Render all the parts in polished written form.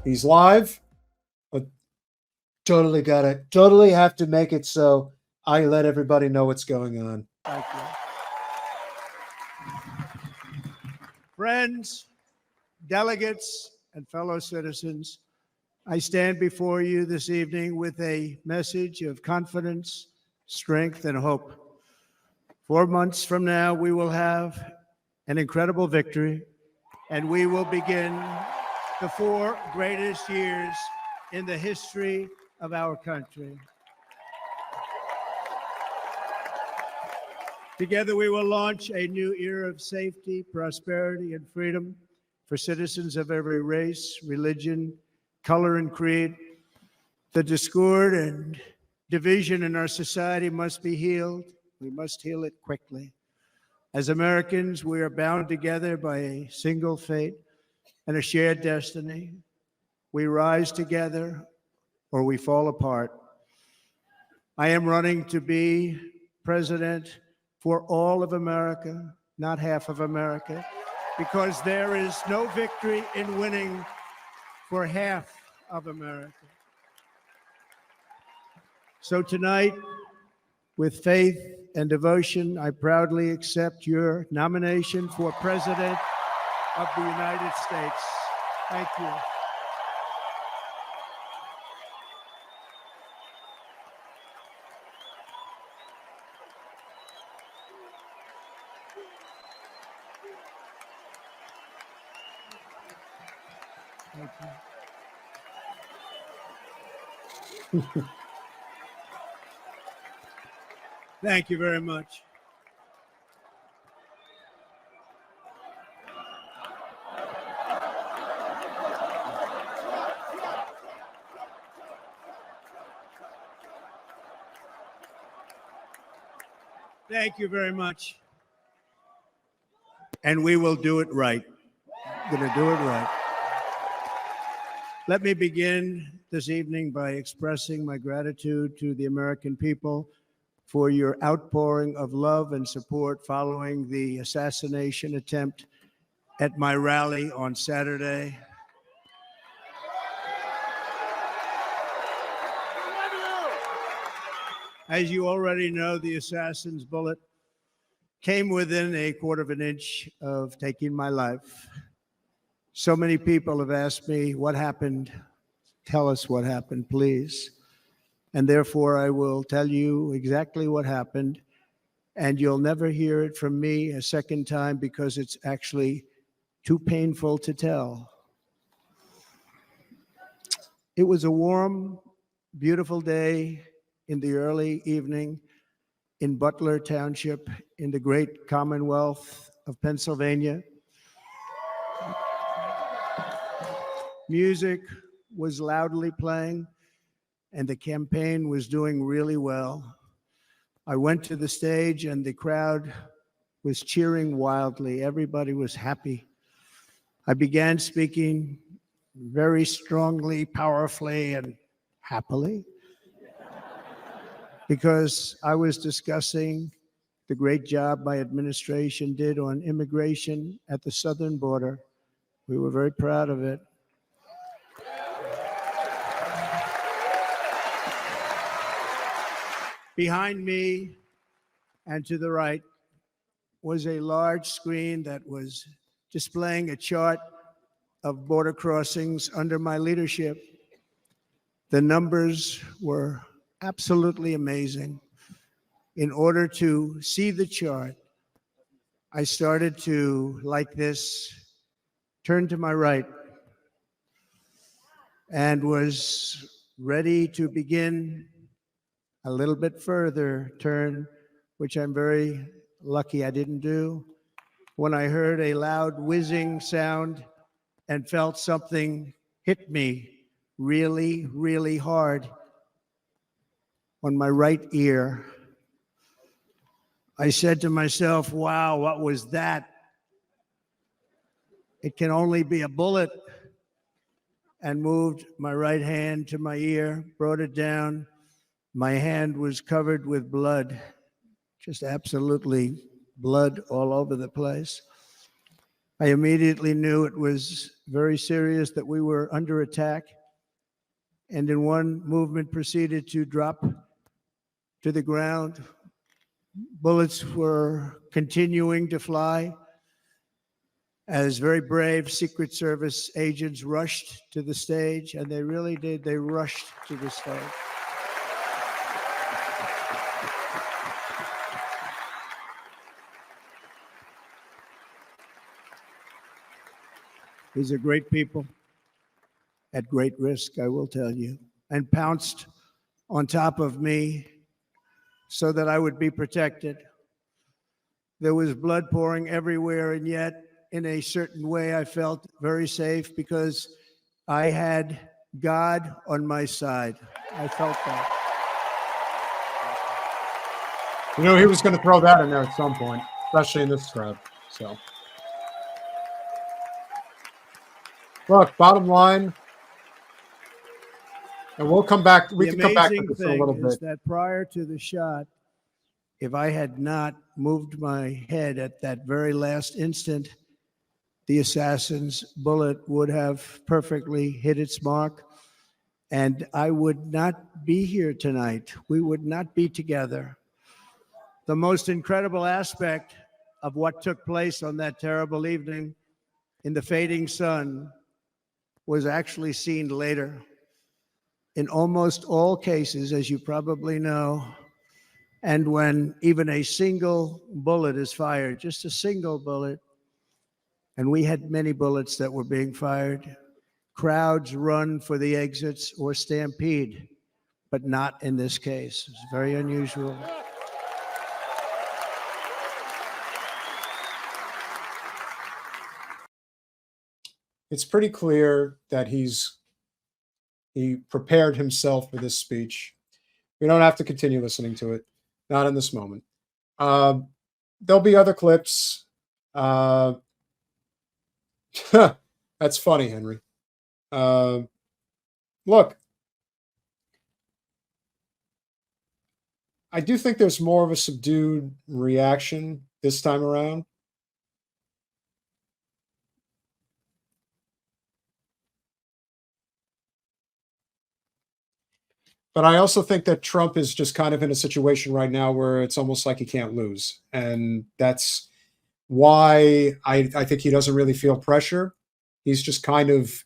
He's live, but totally have to make it so I let everybody know what's going on. Thank you. Friends, delegates, and fellow citizens, I stand before you this evening with a message of confidence, strength, and hope. 4 months from now, we will have an incredible victory, and we will begin the 4 greatest years in the history of our country. Together, we will launch a new era of safety, prosperity, and freedom for citizens of every race, religion, color, and creed. The discord and division in our society must be healed. We must heal it quickly. As Americans, we are bound together by a single fate and a shared destiny. We rise together or we fall apart. I am running to be president for all of America, not half of America, because there is no victory in winning for half of America. So tonight, with faith and devotion, I proudly accept your nomination for President of the United States. Thank you. Thank you. Thank you very much. Thank you very much. And we will do it right. We're going to do it right. Let me begin this evening by expressing my gratitude to the American people for your outpouring of love and support following the assassination attempt at my rally on Saturday. As you already know, the assassin's bullet came within a quarter of an inch of taking my life. So many people have asked me, what happened? Tell us what happened, please. And therefore, I will tell you exactly what happened. And you'll never hear it from me a second time because it's actually too painful to tell. It was a warm, beautiful day in the early evening in Butler Township in the great Commonwealth of Pennsylvania. Music was loudly playing, and the campaign was doing really well. I went to the stage, and the crowd was cheering wildly. Everybody was happy. I began speaking very strongly, powerfully, and happily because I was discussing the great job my administration did on immigration at the southern border. We were very proud of it. Behind me and to the right was a large screen that was displaying a chart of border crossings under my leadership. The numbers were absolutely amazing. In order to see the chart, I started to, like this, turn to my right and was ready to begin a little bit further turn, which I'm very lucky I didn't do, when I heard a loud whizzing sound and felt something hit me really, really hard on my right ear. I said to myself, wow, what was that? It can only be a bullet. And moved my right hand to my ear, brought it down. My hand was covered with blood, just absolutely blood all over the place. I immediately knew it was very serious, that we were under attack, and in one movement proceeded to drop to the ground. Bullets were continuing to fly as very brave Secret Service agents rushed to the stage, and they really did. They rushed to the stage. These are great people at great risk, I will tell you, and pounced on top of me so that I would be protected. There was blood pouring everywhere, and yet, in a certain way, I felt very safe because I had God on my side. I felt that. You know, he was going to throw that in there at some point, especially in this crowd. So, look, bottom line, and we'll come back. We can come back to this in a little The amazing thing is bit. that prior to the shot, if I had not moved my head at that very last instant, the assassin's bullet would have perfectly hit its mark, and I would not be here tonight. We would not be together. The most incredible aspect of what took place on that terrible evening in the fading sun was actually seen later. In almost all cases, as you probably know, and when even a single bullet is fired, just a single bullet, and we had many bullets that were being fired, crowds run for the exits or stampede, but not in this case. It's very unusual. It's pretty clear that he prepared himself for this speech. We don't have to continue listening to it, not in this moment. There'll be other clips. That's funny, Henry. Look, I do think there's more of a subdued reaction this time around. But I also think that Trump is just kind of in a situation right now where it's almost like he can't lose. And that's why I think he doesn't really feel pressure. He's just kind of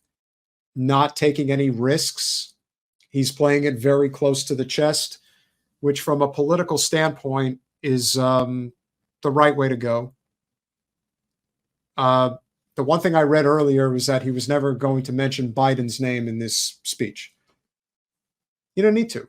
not taking any risks. He's playing it very close to the chest, which from a political standpoint is the right way to go. The one thing I read earlier was that he was never going to mention Biden's name in this speech. You don't need to.